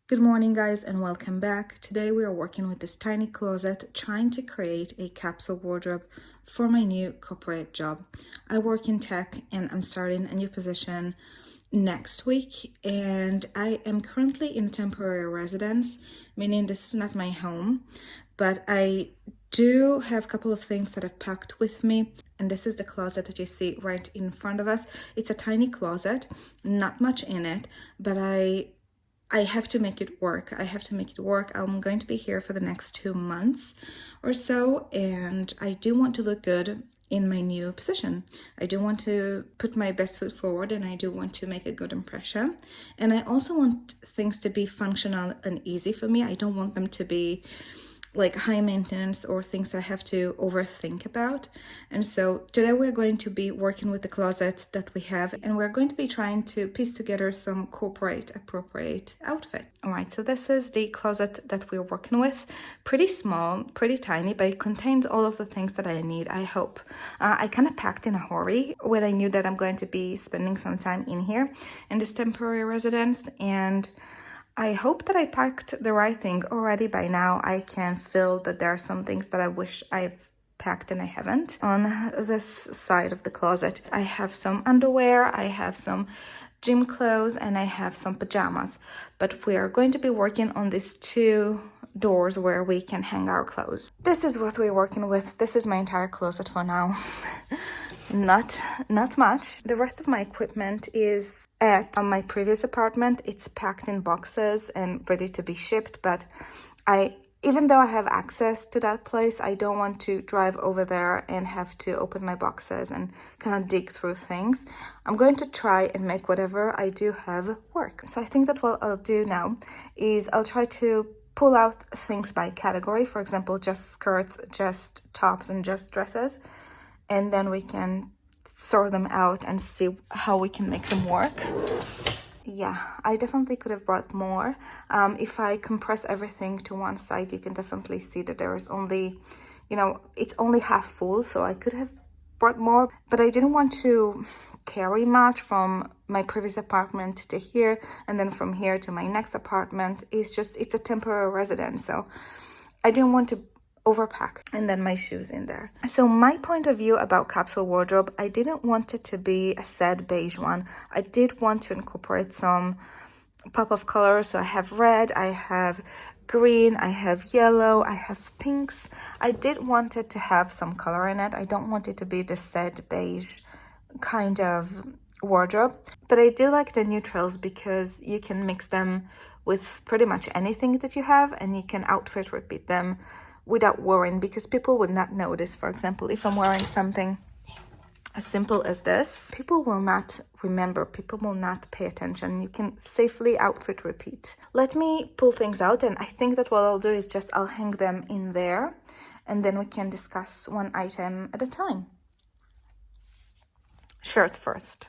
Good morning, guys, and welcome back. Today we are working with this tiny closet, trying to create a capsule wardrobe for my new corporate job. I work in tech and I'm starting a new position next week, and I am currently in a temporary residence, meaning this is not my home, but I do have a couple of things that I've packed with me, and this is the closet that you see right in front of us. It's a tiny closet, not much in it, but I have to make it work. I have to make it work. I'm going to be here for the next 2 months or so, and I do want to look good in my new position. I do want to put my best foot forward, and I do want to make a good impression. And I also want things to be functional and easy for me. I don't want them to be like high maintenance or things that I have to overthink about. And so today we're going to be working with the closet that we have, and we're going to be trying to piece together some corporate appropriate outfit. All right, so this is the closet that we're working with. Pretty small, pretty tiny, but it contains all of the things that I need, I hope. I kind of packed in a hurry when I knew that I'm going to be spending some time in here in this temporary residence, and I hope that I packed the right thing already. By now I can feel that there are some things that I wish I've packed and I haven't. On this side of the closet, I have some underwear, I have some gym clothes, and I have some pajamas. But we are going to be working on these two doors where we can hang our clothes. This is what we're working with. This is my entire closet for now. Not much. The rest of my equipment is at my previous apartment. It's packed in boxes and ready to be shipped, but even though I have access to that place, I don't want to drive over there and have to open my boxes and kind of dig through things. I'm going to try and make whatever I do have work. So I think that what I'll do now is I'll try to pull out things by category. For example, just skirts, just tops, and just dresses. And then we can sort them out and see how we can make them work. Yeah, I definitely could have brought more. If I compress everything to one side, you can definitely see that there is only, it's only half full, so I could have brought more, but I didn't want to carry much from my previous apartment to here, and then from here to my next apartment. It's a temporary residence, so I didn't want to overpack, and then my shoes in there. So my point of view about capsule wardrobe, I didn't want it to be a sad beige one. I did want to incorporate some pop of color. So I have red, I have green, I have yellow, I have pinks. I did want it to have some color in it. I don't want it to be the sad beige kind of wardrobe, but I do like the neutrals because you can mix them with pretty much anything that you have, and you can outfit repeat them without worrying, because people would not notice. For example, if I'm wearing something as simple as this, people will not remember, people will not pay attention. You can safely outfit repeat. Let me pull things out, and I think that what I'll do is I'll hang them in there, and then we can discuss one item at a time. Shirts first.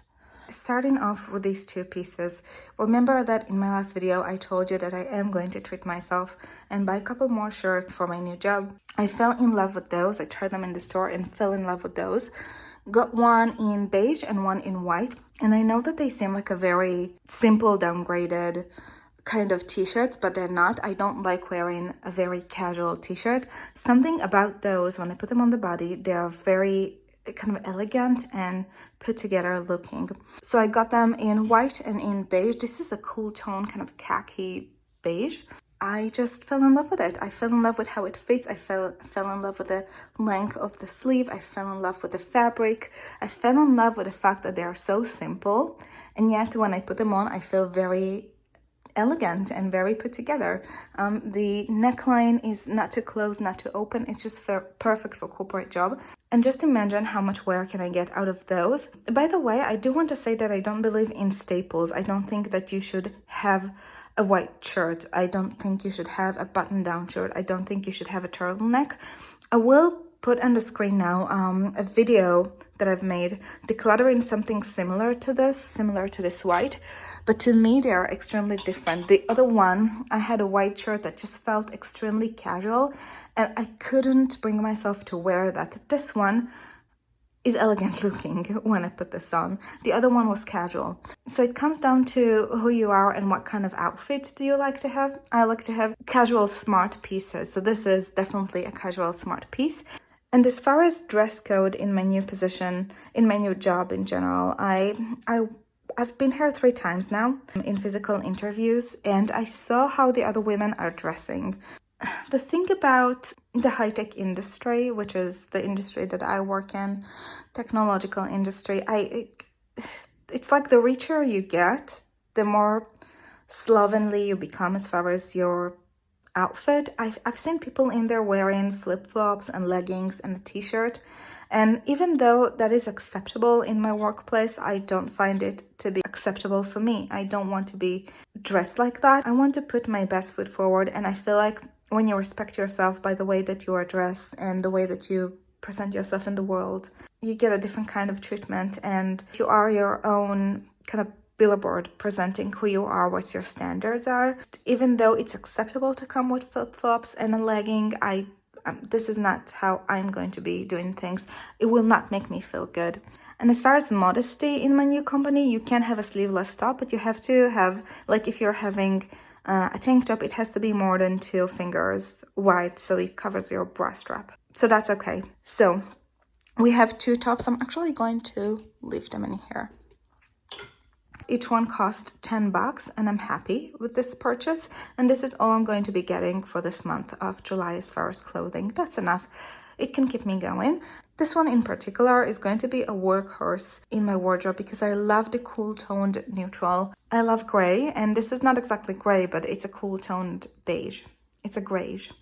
Starting off with these two pieces, remember that in my last video I told you that I am going to treat myself and buy a couple more shirts for my new job. I fell in love with those. I tried them in the store and fell in love with those. Got one in beige and one in white, and I know that they seem like a very simple downgraded kind of t-shirts, but they're not. I don't like wearing a very casual t-shirt. Something about those, when I put them on the body, they are very kind of elegant and put together looking. So I got them in white and in beige. This is a cool tone, kind of khaki beige. I just fell in love with it. I fell in love with how it fits. I fell in love with the length of the sleeve. I fell in love with the fabric. I fell in love with the fact that they are so simple, and yet when I put them on, I feel very elegant and very put together. The neckline is not too close, not too open. It's just perfect for corporate job. And just imagine how much wear can I get out of those. By the way, I do want to say that I don't believe in staples. I don't think that you should have a white shirt. I don't think you should have a button-down shirt. I don't think you should have a turtleneck. I will put on the screen now a video that I've made decluttering something similar to this white, but to me they are extremely different. The other one, I had a white shirt that just felt extremely casual, and I couldn't bring myself to wear that. This one, is elegant looking when I put this on. The other one was casual. So it comes down to who you are and what kind of outfit do you like to have. I like to have casual smart pieces. So this is definitely a casual smart piece. And as far as dress code in my new position, in my new job in general, I've been here 3 times now in physical interviews, and I saw how the other women are dressing. The thing about the high-tech industry, which is the industry that I work in, technological industry, it's like the richer you get, the more slovenly you become as far as your outfit. I've seen people in there wearing flip-flops and leggings and a t-shirt, and even though that is acceptable in my workplace, I don't find it to be acceptable for me. I don't want to be dressed like that. I want to put my best foot forward, and I feel like when you respect yourself by the way that you are dressed and the way that you present yourself in the world, you get a different kind of treatment, and you are your own kind of billboard presenting who you are, what your standards are. Even though it's acceptable to come with flip-flops and a legging, this is not how I'm going to be doing things. It will not make me feel good. And as far as modesty in my new company, you can have a sleeveless top, but you have to have, like if you're having a tank top, it has to be more than 2 fingers wide, so it covers your bra strap. So that's okay. So we have 2 tops. I'm actually going to leave them in here. Each one cost $10, and I'm happy with this purchase. And this is all I'm going to be getting for this month of July as far as clothing. That's enough. It can keep me going. This one in particular is going to be a workhorse in my wardrobe because I love the cool toned neutral. I love gray, and this is not exactly gray, but it's a cool toned beige. It's a grayish.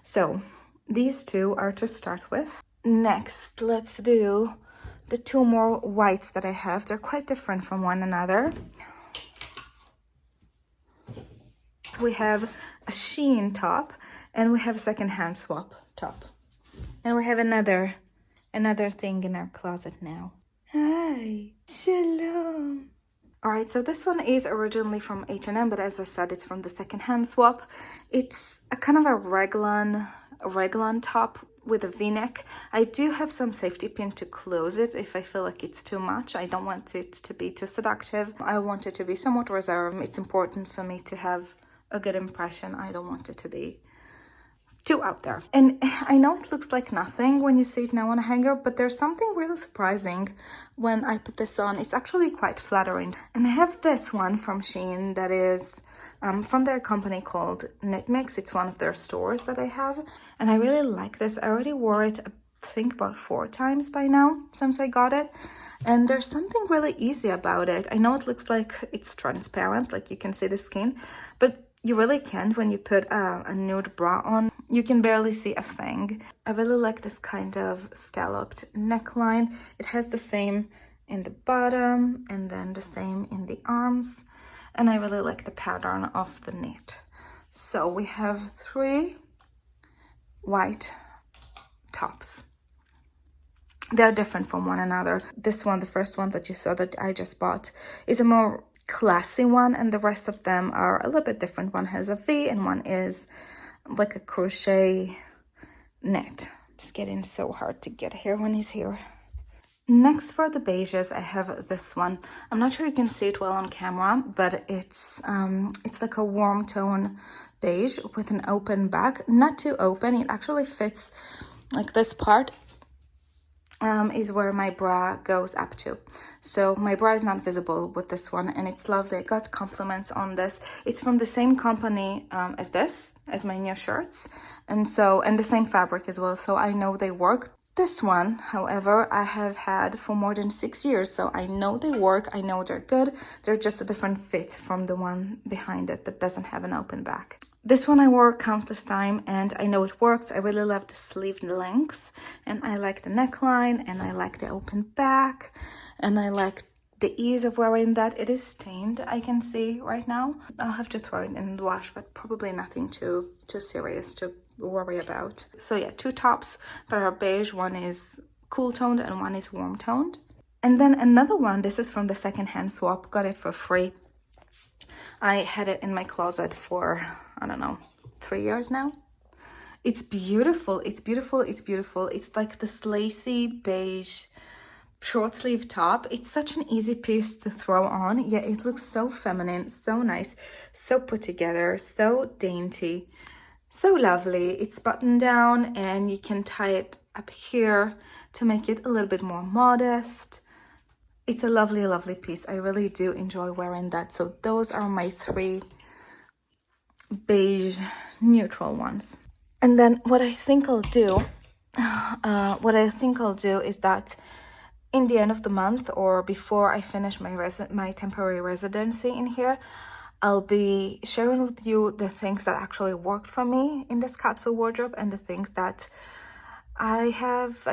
So these 2 are to start with. Next, let's do the 2 more whites that I have. They're quite different from one another. We have a Shein top, and we have a secondhand swap top. And we have another thing in our closet now. Hi, shalom. All right, so this one is originally from H&M, but as I said, it's from the secondhand swap. It's a kind of a raglan top with a v-neck. I do have some safety pin to close it if I feel like it's too much. I don't want it to be too seductive. I want it to be somewhat reserved. It's important for me to have a good impression. I don't want it to be too out there. And I know it looks like nothing when you see it now on a hanger, but there's something really surprising when I put this on. It's actually quite flattering. And I have this one from Shein that is from their company called Knit Mix. It's one of their stores that I have, and I really like this. I already wore it, I think, about 4 times by now since I got it, and there's something really easy about it. I know it looks like it's transparent, like you can see the skin, but you really can't when you put a nude bra on. You can barely see a thing. I really like this kind of scalloped neckline. It has the same in the bottom and then the same in the arms. And I really like the pattern of the knit. So we have 3 white tops. They're different from one another. This one, the first one that you saw that I just bought, is a more classy one, and the rest of them are a little bit different. One has a V and one is like a crochet knit. It's getting so hard to get here when he's here. Next, for the beiges, I have this one. I'm not sure you can see it well on camera, but it's like a warm tone beige with an open back. Not too open. It actually fits, like this part is where my bra goes up to. So my bra is not visible with this one, and it's lovely. I got compliments on this. It's from the same company as my new shirts, and the same fabric as well, so I know they work. This one, however, I have had for more than 6 years, so I know they work, I know they're good. They're just a different fit from the one behind it that doesn't have an open back. This one I wore countless times, and I know it works. I really love the sleeve length, and I like the neckline, and I like the open back, and I like the ease of wearing that. It is stained, I can see right now. I'll have to throw it in the wash, but probably nothing too serious to worry about. So yeah, 2 tops that are beige. One is cool toned and one is warm toned. And then another one, this is from the secondhand swap, got it for free. I had it in my closet for, I don't know, 3 years now. It's beautiful. It's beautiful. It's beautiful. It's like this lacy beige short sleeve top. It's such an easy piece to throw on. Yeah, it looks so feminine, so nice, so put together, so dainty, so lovely. It's buttoned down and you can tie it up here to make it a little bit more modest. It's a lovely, lovely piece. I really do enjoy wearing that. So those are my 3 beige neutral ones. And then what I think I'll do is that in the end of the month, or before I finish my temporary residency in here, I'll be sharing with you the things that actually worked for me in this capsule wardrobe and the things that I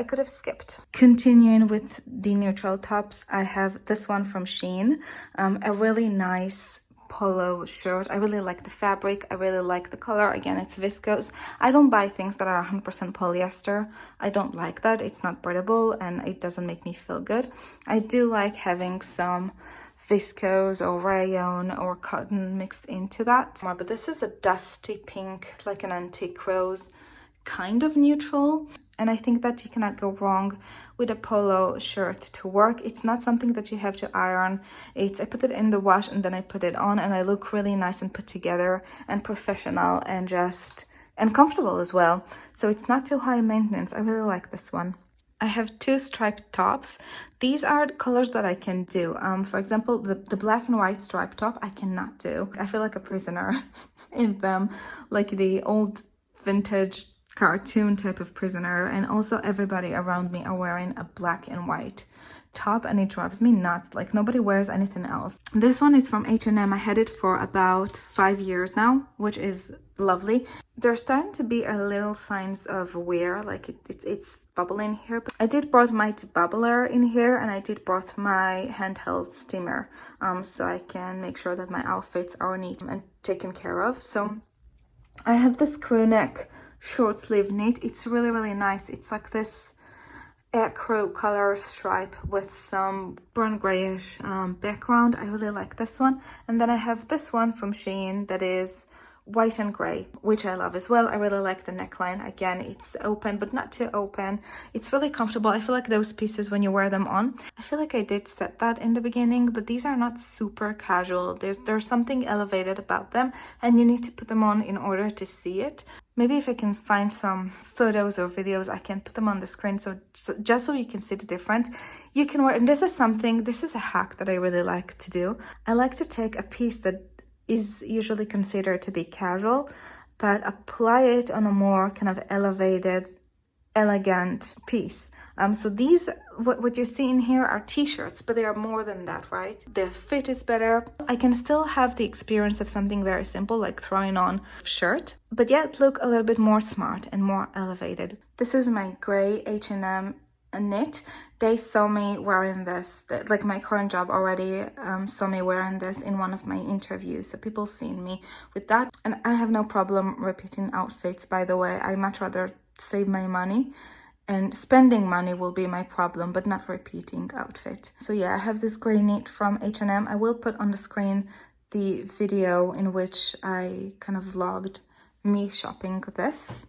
could have skipped. Continuing with the neutral tops, I have this one from Shein, a really nice polo shirt. I really like the fabric. I really like the color. Again, it's viscose. I don't buy things that are 100% polyester. I don't like that. It's not breathable and it doesn't make me feel good. I do like having some viscose or rayon or cotton mixed into that. But this is a dusty pink, like an antique rose, kind of neutral. And I think that you cannot go wrong with a polo shirt to work. It's not something that you have to iron. I put it in the wash and then I put it on and I look really nice and put together and professional and comfortable as well. So it's not too high maintenance. I really like this one. I have 2 striped tops. These are the colors that I can do. For example, the black and white striped top, I cannot do. I feel like a prisoner in them, like the old vintage cartoon type of prisoner. And also everybody around me are wearing a black and white top and it drives me nuts. Like nobody wears anything else. This one is from H&M. I had it for about 5 years now, which is lovely. There's starting to be a little signs of wear, like it's bubbling here. But I did brought my bubbler in here and I did brought my handheld steamer, so I can make sure that my outfits are neat and taken care of. So I have this crew neck short sleeve knit. It's really, really nice. It's like this crow color stripe with some brown grayish background. I really like this one. And then I have this one from Shein that is white and gray, which I love as well. I really like the neckline. Again, it's open but not too open. It's really comfortable. I feel like those pieces when you wear them on, I feel like I did set that in the beginning, but these are not super casual. There's something elevated about them and you need to put them on in order to see it. Maybe if I can find some photos or videos, I can put them on the screen so just so you can see the difference. You can wear, and this is a hack that I really like to do. I like to take a piece that is usually considered to be casual, but apply it on a more kind of elevated, elegant piece. So these, what you see in here are t-shirts, but they are more than that, right? The fit is better. I can still have the experience of something very simple, like throwing on a shirt, but yet look a little bit more smart and more elevated. This is my gray H&M knit. They saw me wearing this, like my current job already saw me wearing this in one of my interviews, so people seen me with that. And I have no problem repeating outfits, by the way. I much rather save my money, and spending money will be my problem, but not repeating outfit. So yeah, I have this gray knit from H&M. I will put on the screen the video in which I kind of vlogged me shopping this.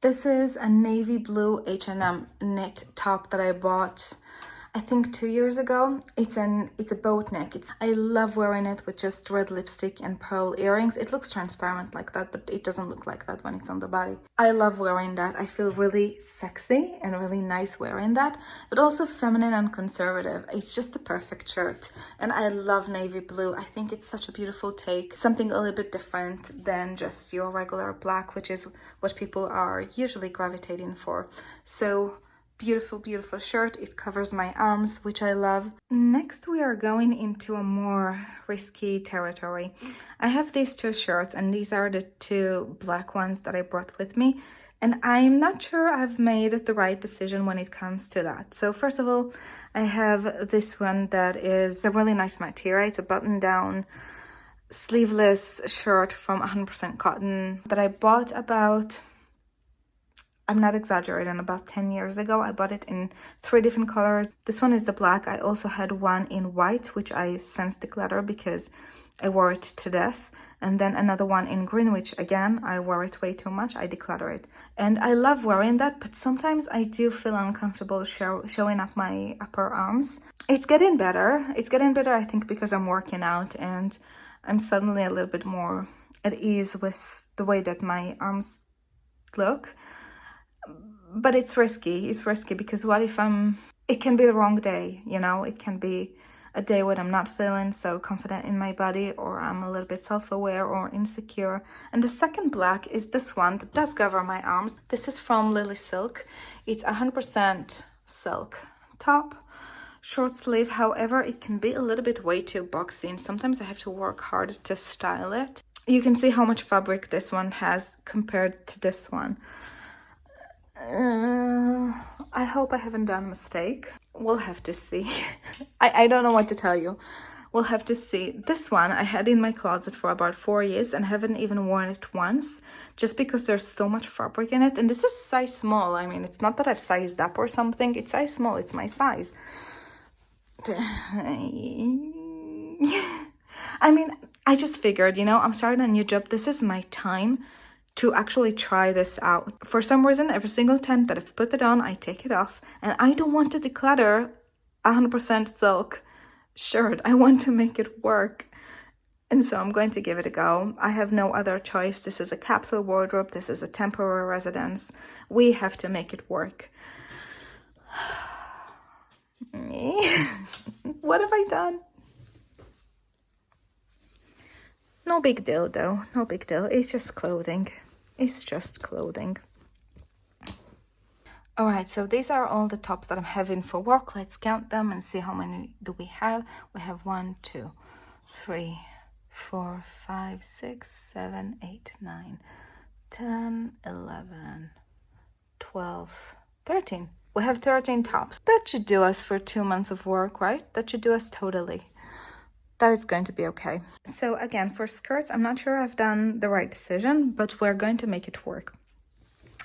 This is a navy blue H&M knit top that I bought, I think 2 years ago. It's a boat neck. I love wearing it with just red lipstick and pearl earrings. It looks transparent like that, but it doesn't look like that when it's on the body. I love wearing that. I feel really sexy and really nice wearing that, but also feminine and conservative. It's just the perfect shirt. And I love navy blue. I think it's such a beautiful take, something a little bit different than just your regular black, which is what people are usually gravitating for. So beautiful, beautiful shirt. It covers my arms, which I love. Next, we are going into a more risky territory. I have these 2 shirts, and these are the 2 black ones that I brought with me. And I'm not sure I've made the right decision when it comes to that. So first of all, I have this one that is a really nice material. It's a button-down sleeveless shirt from 100% cotton that I bought about, I'm not exaggerating, about 10 years ago. I bought it in 3 different colors. This one is the black. I also had one in white, which I since decluttered because I wore it to death. And then another one in green, which again, I wore it way too much. I declutter it. And I love wearing that, but sometimes I do feel uncomfortable showing up my upper arms. It's getting better. It's getting better, I think, because I'm working out and I'm suddenly a little bit more at ease with the way that my arms look. But it's risky. It's risky because what if it can be the wrong day, you know? It can be a day when I'm not feeling so confident in my body, or I'm a little bit self-aware or insecure. And the second black is this one that does cover my arms. This is from Lily Silk. It's 100% silk top, short sleeve. However, it can be a little bit way too boxy, and sometimes I have to work hard to style it. You can see how much fabric this one has compared to this one. I hope I haven't done a mistake. We'll have to see. I don't know what to tell you. We'll have to see. This one I had in my closet for about 4 years and haven't even worn it once, just because there's so much fabric in it. And this is size small. I mean, it's not that I've sized up or something. It's size small. It's my size. I mean, I just figured, you know, I'm starting a new job. This is my time to actually try this out. For some reason, every single time that I've put it on, I take it off, and I don't want to declutter 100% silk shirt. I want to make it work. And so I'm going to give it a go. I have no other choice. This is a capsule wardrobe. This is a temporary residence. We have to make it work. What have I done? No big deal though, no big deal. It's just clothing. It's just clothing. All right, so these are all the tops that I'm having for work. Let's count them and see how many do we have. We have 1, 2, 3, 4, 5, 6, 7, 8, 9, 10, 11, 12, 13. We have 13 tops. That should do us for 2 months of work, right? That should do us totally. That is going to be okay. So again, for skirts, I'm not sure I've done the right decision, but we're going to make it work.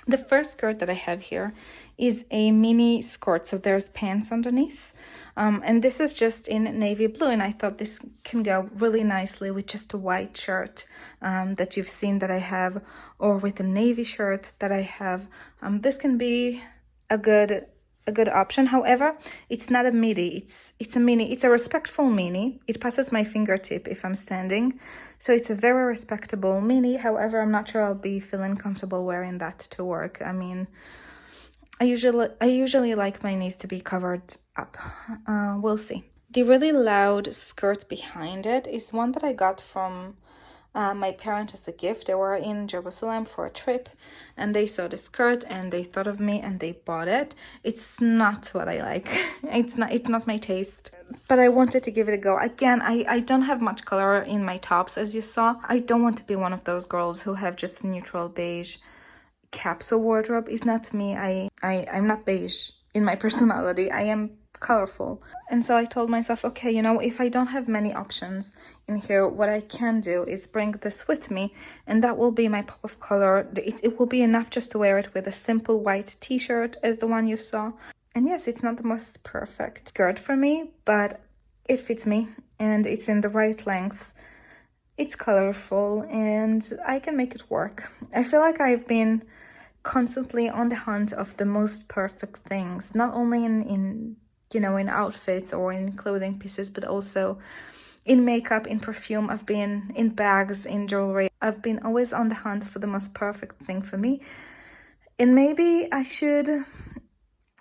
The first skirt that I have here is a mini skirt, so there's pants underneath. And this is just in navy blue, and I thought this can go really nicely with just a white shirt that you've seen that I have, or with a navy shirt that I have. This can be a good option. However, it's not a midi, it's a mini. It's a respectful mini. It passes my fingertip if I'm standing, so it's a very respectable mini. However, I'm not sure I'll be feeling comfortable wearing that to work. I mean, I usually like my knees to be covered up. We'll see. The really loud skirt behind it is one that I got from my parents as a gift. They were in Jerusalem for a trip and they saw the skirt and they thought of me and they bought it. It's not what I like. It's not my taste, but I wanted to give it a go. Again, I don't have much color in my tops, as you saw. I don't want to be one of those girls who have just a neutral beige capsule wardrobe. Is not me. I'm not beige in my personality. I am colorful. And so I told myself, okay, you know, if I don't have many options in here, what I can do is bring this with me, and that will be my pop of color. It will be enough just to wear it with a simple white t-shirt as the one you saw. And yes, it's not the most perfect skirt for me, but it fits me and it's in the right length. It's colorful and I can make it work. I feel like I've been constantly on the hunt of the most perfect things, not only in you know, in outfits or in clothing pieces, but also in makeup, in perfume. I've been in bags, in jewelry. I've been always on the hunt for the most perfect thing for me. And maybe I should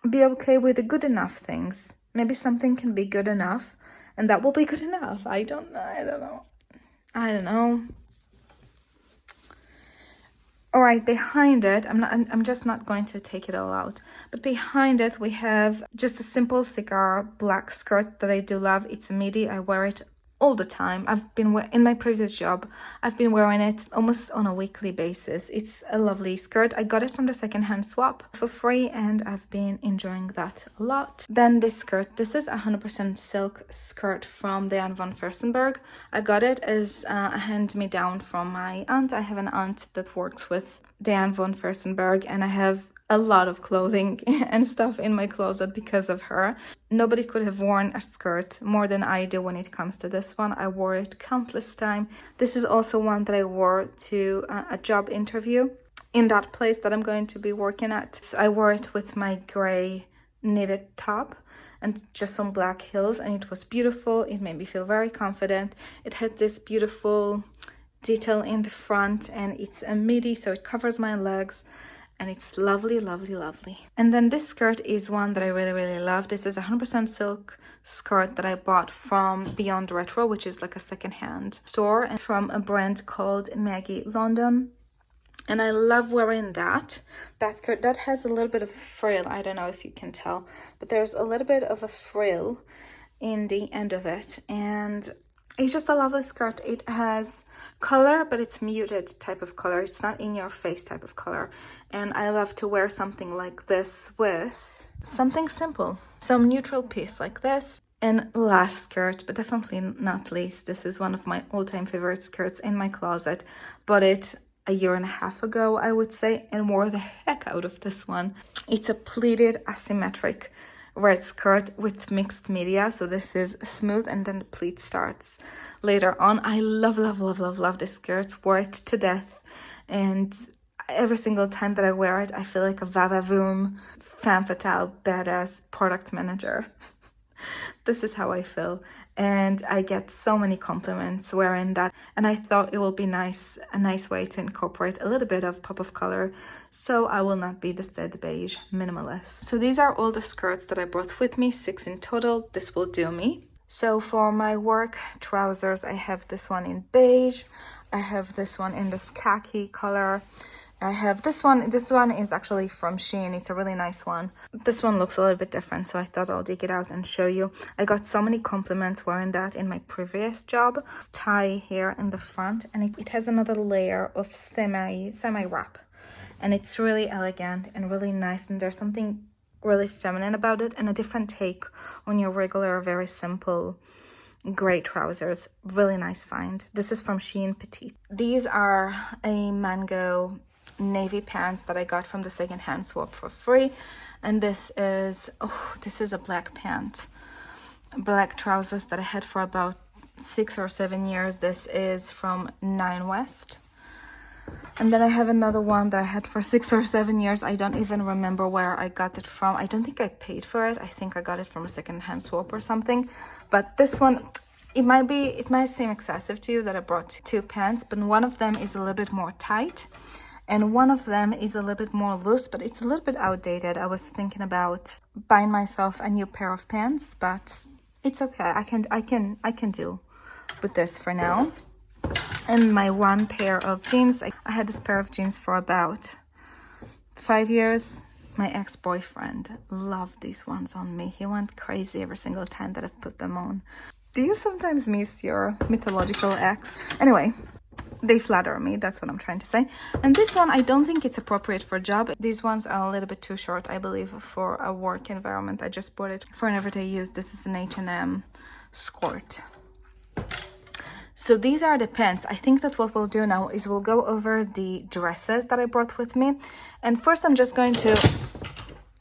be okay with the good enough things. Maybe something can be good enough and that will be good enough. I don't know. All right, behind it, I'm just not going to take it all out. But behind it, we have just a simple cigar black skirt that I do love. It's a midi. I wear it all the time. I've been in my previous job. I've been wearing it almost on a weekly basis. It's a lovely skirt. I got it from the secondhand swap for free, and I've been enjoying that a lot. Then this skirt. This is a 100% silk skirt from Diane von Furstenberg. I got it as a hand-me-down from my aunt. I have an aunt that works with Diane von Furstenberg, and I have a lot of clothing and stuff in my closet because of her. Nobody could have worn a skirt more than I do when it comes to this one. I wore it countless times. This is also one that I wore to a job interview in that place that I'm going to be working at. I wore it with my gray knitted top and just some black heels, and it was beautiful. It made me feel very confident. It had this beautiful detail in the front, and it's a midi, so it covers my legs, and it's lovely, lovely, lovely. And then this skirt is one that I really, really love. This is a 100% silk skirt that I bought from Beyond Retro, which is like a secondhand store, and from a brand called Maggie London. And I love wearing that skirt. That has a little bit of frill. I don't know if you can tell, but there's a little bit of a frill in the end of it, and it's just a lovely skirt. It has color, but it's muted type of color. It's not in your face type of color. And I love to wear something like this with something simple, some neutral piece like this. And last skirt, but definitely not least, this is one of my all-time favorite skirts in my closet. Bought it a year and a half ago, I would say, and wore the heck out of this one. It's a pleated asymmetric red skirt with mixed media, so this is smooth and then the pleat starts later on. I love, love, love, love, love this skirt. Wore it to death, and every single time that I wear it, I feel like a va-va-voom, femme fatale, badass product manager. This is how I feel, and I get so many compliments wearing that, and I thought it will be nice, a nice way to incorporate a little bit of pop of color, so I will not be the said beige minimalist. So these are all the skirts that I brought with me, 6 in total. This will do me. So for my work trousers, I have this one in beige, I have this one in this khaki color, I have this one. This one is actually from Shein. It's a really nice one. This one looks a little bit different, so I thought I'll dig it out and show you. I got so many compliments wearing that in my previous job. Tie here in the front, and it has another layer of semi wrap, and it's really elegant and really nice, and there's something really feminine about it and a different take on your regular, very simple gray trousers. Really nice find. This is from Shein Petite. These are a mango navy pants that I got from the secondhand swap for free, and this is a black pant, black trousers that I had for about 6 or 7 years. This is from 9 West, and then I have another one that I had for 6 or 7 years. I don't even remember where I got it from. I don't think I paid for it. I think I got it from a secondhand swap or something. But this one, it might seem excessive to you that I brought 2 pants, but one of them is a little bit more tight and one of them is a little bit more loose, but it's a little bit outdated. I was thinking about buying myself a new pair of pants, but it's okay. I can do with this for now. And my one pair of jeans, I had this pair of jeans for about 5 years. My ex-boyfriend loved these ones on me. He went crazy every single time that I've put them on. Do you sometimes miss your mythological ex? Anyway, they flatter me, that's what I'm trying to say. And this one, I don't think it's appropriate for a job. These ones are a little bit too short, I believe, for a work environment. I just bought it for an everyday use. This is an H&M skirt. So these are the pants. I think that what we'll do now is we'll go over the dresses that I brought with me. And first I'm just going to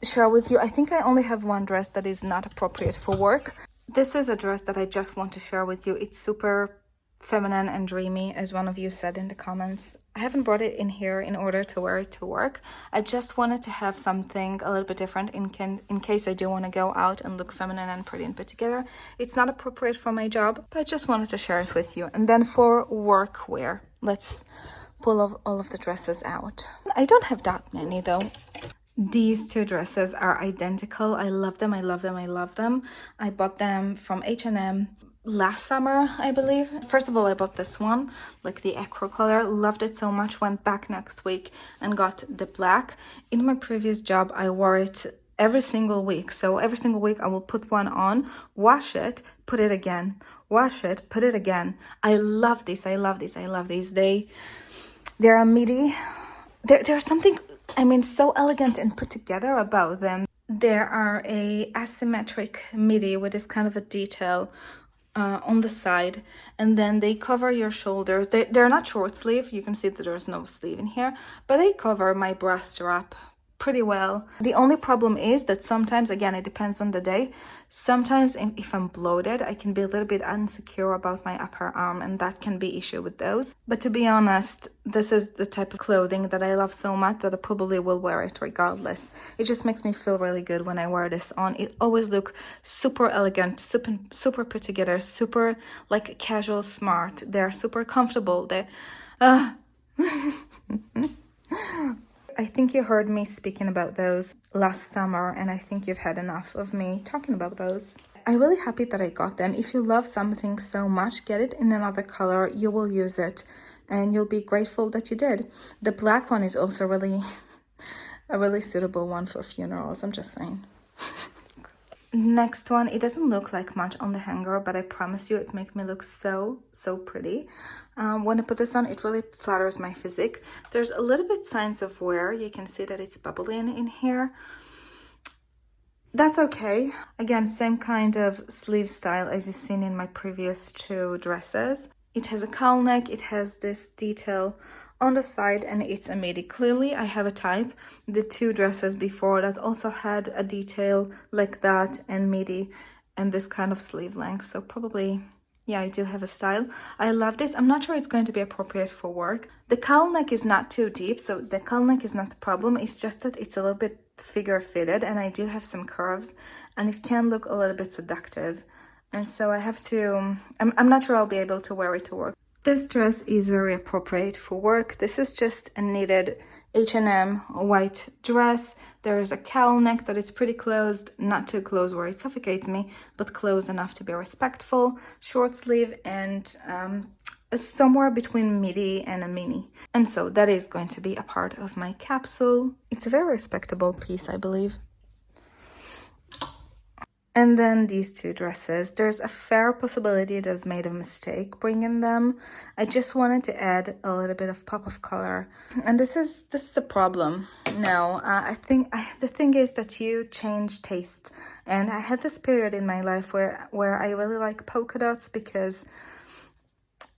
share with you, I think I only have one dress that is not appropriate for work. This is a dress that I just want to share with you. It's super feminine and dreamy, as one of you said in the comments. I haven't brought it in here in order to wear it to work. I just wanted to have something a little bit different in case I do want to go out and look feminine and pretty and put together. It's not appropriate for my job, but I just wanted to share it with you. And then for work wear, let's pull all of the dresses out. I don't have that many though. These 2 dresses are identical. I love them, I love them, I love them. I bought them from H&M last summer, I believe. First of all, I bought this one, like the acro color. Loved it so much. Went back next week and got the black. In my previous job, I wore it every single week. So every single week, I will put one on, wash it, put it again, wash it, put it again. I love these. I love these. I love these. They're a midi. There's something, I mean, so elegant and put together about them. There are a asymmetric midi with this kind of a detail on the side, and then they cover your shoulders. They're not short sleeve. You can see that there's no sleeve in here, but they cover my bra strap pretty well. The only problem is that sometimes, again, it depends on the day. Sometimes if I'm bloated, I can be a little bit insecure about my upper arm, and that can be issue with those. But to be honest, this is the type of clothing that I love so much that I probably will wear it regardless. It just makes me feel really good when I wear this on. It always look super elegant, super put together, super like casual, smart. They're super comfortable. They're I think you heard me speaking about those last summer, and I think you've had enough of me talking about those. I'm really happy that I got them. If you love something so much, get it in another color. You will use it, and you'll be grateful that you did. The black one is also really a really suitable one for funerals, I'm just saying. Next one, it doesn't look like much on the hanger, but I promise you it makes me look so pretty. When I put this on, it really flatters my physique. There's a little bit signs of wear. You can see that it's bubbling in here. That's okay. Again, same kind of sleeve style as you've seen in my previous two dresses. It has a cowl neck, it has this detail on the side, and it's a midi. Clearly, I have a type. The two dresses before that also had a detail like that and midi and this kind of sleeve length. So probably, yeah, I do have a style. I love this. I'm not sure it's going to be appropriate for work. The cowl neck is not too deep, so the cowl neck is not the problem. It's just that it's a little bit figure fitted, and I do have some curves, and it can look a little bit seductive. And so I have to, I'm not sure I'll be able to wear it to work. This dress is very appropriate for work. This is just a knitted H&M white dress. There's a cowl neck that is pretty closed, not too close where it suffocates me, but close enough to be respectful. Short sleeve and somewhere between midi and a mini. And so that is going to be a part of my capsule. It's a very respectable piece, I believe. And then these two dresses, there's a fair possibility that I've made a mistake bringing them. I just wanted to add a little bit of pop of color. And this is a problem. No, I think the thing is that you change taste. And I had this period in my life where I really like polka dots because,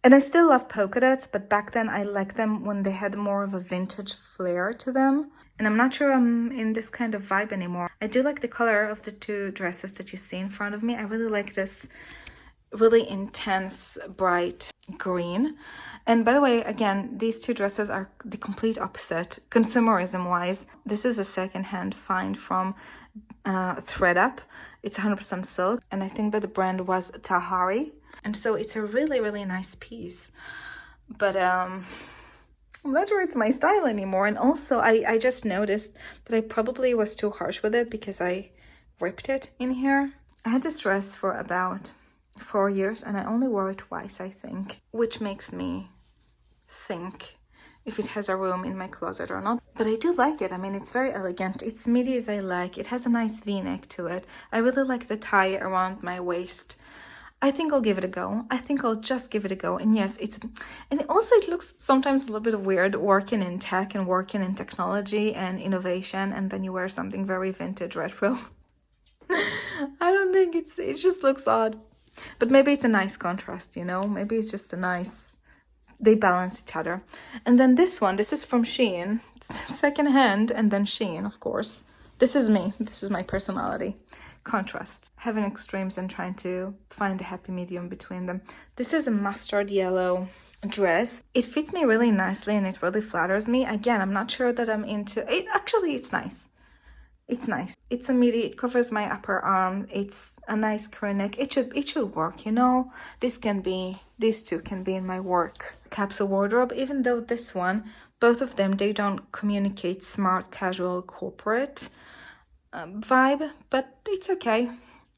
and I still love polka dots, but back then I liked them when they had more of a vintage flair to them. And I'm not sure I'm in this kind of vibe anymore. I do like the color of the two dresses that you see in front of me. I really like this really intense, bright green. And by the way, again, these two dresses are the complete opposite, consumerism-wise. This is a second-hand find from ThreadUp. It's 100% silk, and I think that the brand was Tahari. And so it's a really nice piece. But I'm not sure it's my style anymore. And also, I just noticed that I probably was too harsh with it because I ripped it in here. I had this dress for about 4 years and I only wore it twice, I think, which makes me think if it has a room in my closet or not. But I do like it. I mean, it's very elegant. It's midi as I like. It has a nice V-neck to it. I really like the tie around my waist. I think I'll give it a go. I think I'll just give it a go. And yes, and also it looks sometimes a little bit weird working in tech and working in technology and innovation, and then you wear something very vintage retro. I don't think it just looks odd. But maybe it's a nice contrast, you know? Maybe it's just a nice, they balance each other. And then this one, this is from Shein, secondhand, and then Shein, of course. This is me. This is my personality. Contrast, having extremes and trying to find a happy medium between them. This is a mustard yellow dress. It fits me really nicely and it really flatters me. Again, I'm not sure that I'm into it. Actually, it's nice. It's nice. It's a midi. It covers my upper arm. It's a nice crew neck. It should work, you know. These two can be in my work capsule wardrobe, even though this one, both of them, they don't communicate smart, casual, corporate vibe, but it's okay.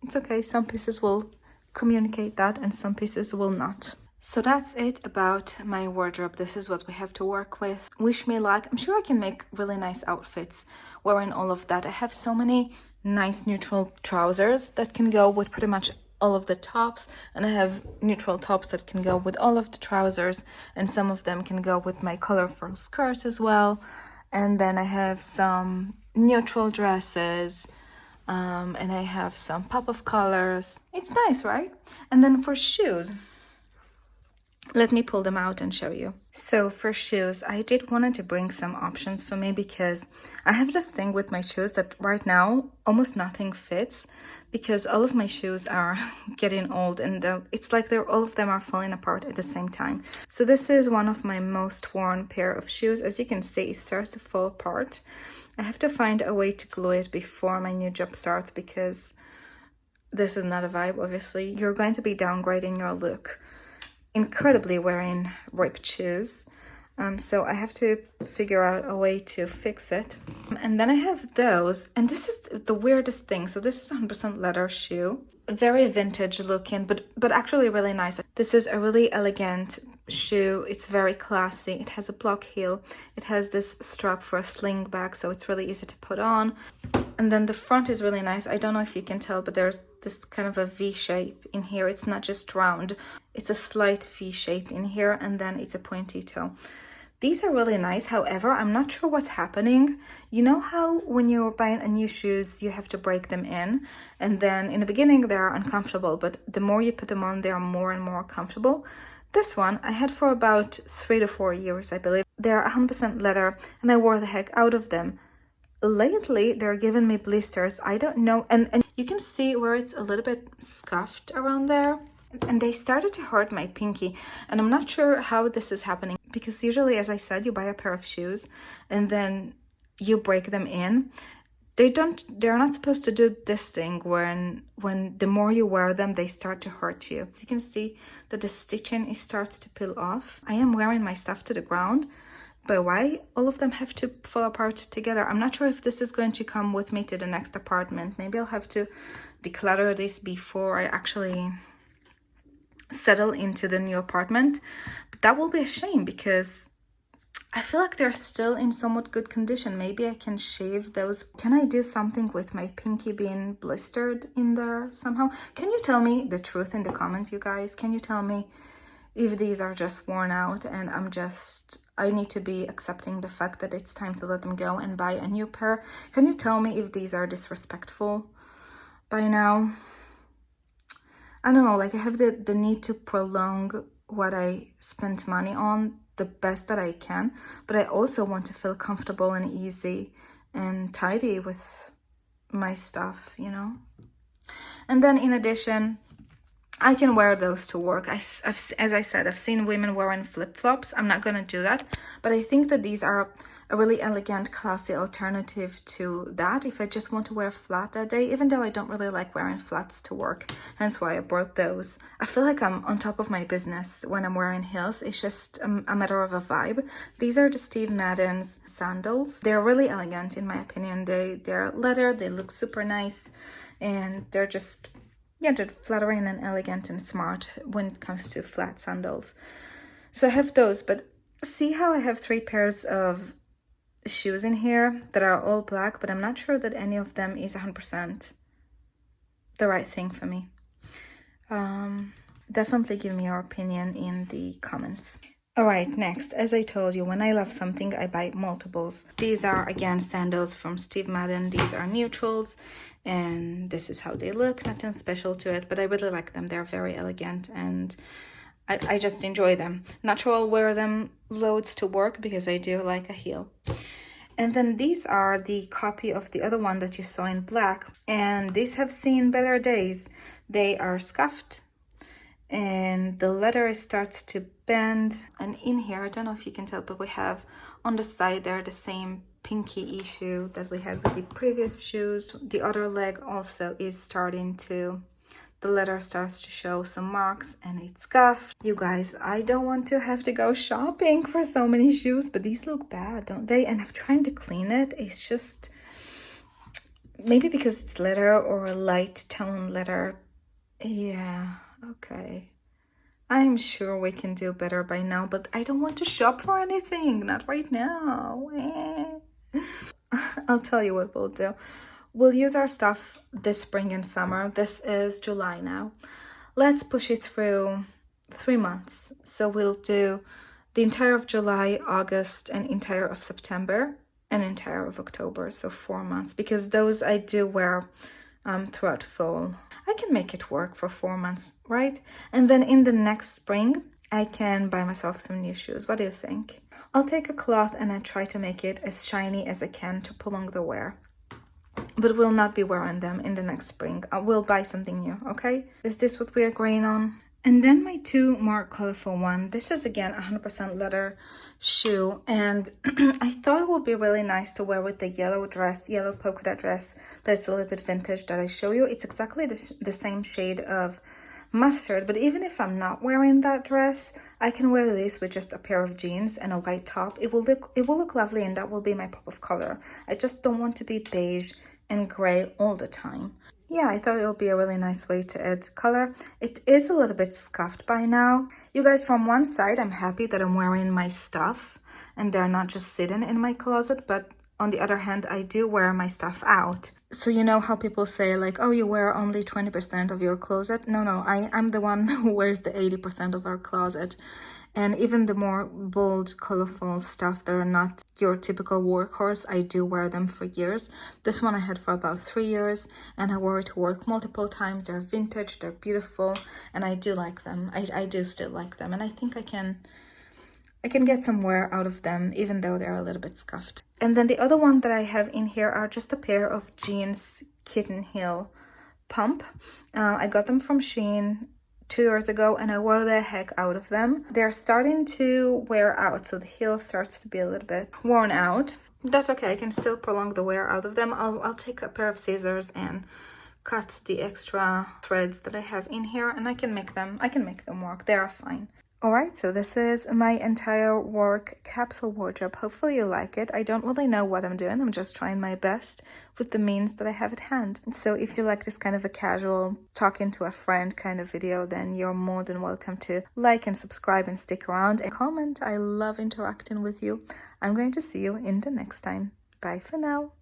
It's okay. Some pieces will communicate that and some pieces will not. So that's it about my wardrobe. This is what we have to work with. Wish me luck. I'm sure I can make really nice outfits wearing all of that. I have so many nice neutral trousers that can go with pretty much all of the tops, and I have neutral tops that can go with all of the trousers, and some of them can go with my colorful skirts as well. And then I have some neutral dresses, and I have some pop of colors. It's nice, right? And then for shoes, Let me pull them out and show you. So for shoes, I did wanted to bring some options for me because I have this thing with my shoes that right now almost nothing fits because all of my shoes are getting old and it's like all of them are falling apart at the same time. So this is one of my most worn pair of shoes. As you can see, it starts to fall apart. I have to find a way to glue it before my new job starts because this is not a vibe, obviously. You're going to be downgrading your look incredibly wearing ripped shoes. So I have to figure out a way to fix it. And then I have those, and this is the weirdest thing. So this is 100% leather shoe, very vintage looking, but actually really nice. This is a really elegant shoe. It's very classy. It has a block heel. It has this strap for a sling bag, so it's really easy to put on. And then the front is really nice. I don't know if you can tell, but there's this kind of a V shape in here. It's not just round. It's a slight V shape in here, and then it's a pointy toe. These are really nice. However, I'm not sure what's happening. You know how when you're buying a new shoes, you have to break them in, and then in the beginning they're uncomfortable, but the more you put them on, they're more and more comfortable. This one I had for about 3 to 4 years, I believe. They're 100% leather, and I wore the heck out of them. Lately, they're giving me blisters. I don't know, and you can see where it's a little bit scuffed around there. And they started to hurt my pinky, and I'm not sure how this is happening because usually, as I said, you buy a pair of shoes and then you break them in. They're not supposed to do this thing when the more you wear them, they start to hurt you. You can see that the stitching starts to peel off. I am wearing my stuff to the ground, but why all of them have to fall apart together? I'm not sure if this is going to come with me to the next apartment. Maybe I'll have to declutter this before I actually settle into the new apartment, but that will be a shame because I feel like they're still in somewhat good condition. Maybe I can shave those. Can I do something with my pinky being blistered in there somehow? Can you tell me the truth in the comments, you guys? Can you tell me if these are just worn out and I need to be accepting the fact that it's time to let them go and buy a new pair? Can you tell me if these are disrespectful by now? I don't know, like I have the need to prolong what I spent money on the best that I can, but I also want to feel comfortable and easy and tidy with my stuff, you know? And then in addition, I can wear those to work. As I said, I've seen women wearing flip-flops. I'm not going to do that, but I think that these are a really elegant, classy alternative to that if I just want to wear flat that day, even though I don't really like wearing flats to work, hence why I brought those. I feel like I'm on top of my business when I'm wearing heels. It's just a matter of a vibe. These are the Steve Madden's sandals. They're really elegant in my opinion. They're leather, they look super nice, and they're just... yeah, they're flattering and elegant and smart when it comes to flat sandals. So I have those, but see how I have 3 pairs of shoes in here that are all black, but I'm not sure that any of them is 100% the right thing for me. Definitely give me your opinion in the comments. All right, next, as I told you, when I love something, I buy multiples. These are, again, sandals from Steve Madden. These are neutrals, and this is how they look. Nothing special to it, but I really like them. They're very elegant, and I just enjoy them. Not sure I'll wear them loads to work because I do like a heel. And then these are the copy of the other one that you saw in black, and these have seen better days. They are scuffed, and the leather starts to bend, and in here, I don't know if you can tell, but we have on the side there the same pinky issue that we had with the previous shoes. The other leg also is starting to, the leather starts to show some marks and it's scuffed. You guys, I don't want to have to go shopping for so many shoes, but these look bad, don't they? And I've tried to clean it. It's just, maybe because it's leather or a light tone leather. Yeah, okay. I'm sure we can do better by now, but I don't want to shop for anything. Not right now. I'll tell you what we'll do. We'll use our stuff this spring and summer. This is July now. Let's push it through 3 months. So we'll do the entire of July, August, and entire of September, and entire of October. So 4 months, because those I do wear throughout fall. I can make it work for 4 months, right? And then in the next spring, I can buy myself some new shoes. What do you think? I'll take a cloth and I try to make it as shiny as I can to prolong the wear. But we'll not be wearing them in the next spring. I will buy something new, okay? Is this what we are agreeing on? And then my two more colorful one. This is again 100% leather shoe, and I thought it would be really nice to wear with the yellow dress, yellow polka dot dress that's a little bit vintage that I show you. It's exactly the same shade of mustard, but even if I'm not wearing that dress, I can wear this with just a pair of jeans and a white top. It will look lovely, and that will be my pop of color. I just don't want to be beige and gray all the time. Yeah, I thought it would be a really nice way to add color. It is a little bit scuffed by now. You guys, from one side, I'm happy that I'm wearing my stuff and they're not just sitting in my closet, but on the other hand, I do wear my stuff out. So you know how people say like, oh, you wear only 20% of your closet? No, I'm the one who wears the 80% of our closet. And even the more bold, colorful stuff that are not your typical workhorse, I do wear them for years. This one I had for about 3 years, and I wore it to work multiple times. They're vintage, they're beautiful, and I do like them. I do still like them, and I think I can get some wear out of them, even though they're a little bit scuffed. And then the other one that I have in here are just a pair of jeans kitten heel pump. I got them from Shein 2 years ago, and I wore the heck out of them. They're starting to wear out, so the heel starts to be a little bit worn out. That's okay, I can still prolong the wear out of them. I'll take a pair of scissors and cut the extra threads that I have in here, and I can make them work. They are fine. Alright, so this is my entire work capsule wardrobe. Hopefully you like it. I don't really know what I'm doing. I'm just trying my best with the means that I have at hand. So if you like this kind of a casual talking to a friend kind of video, then you're more than welcome to like and subscribe and stick around and comment. I love interacting with you. I'm going to see you in the next time. Bye for now.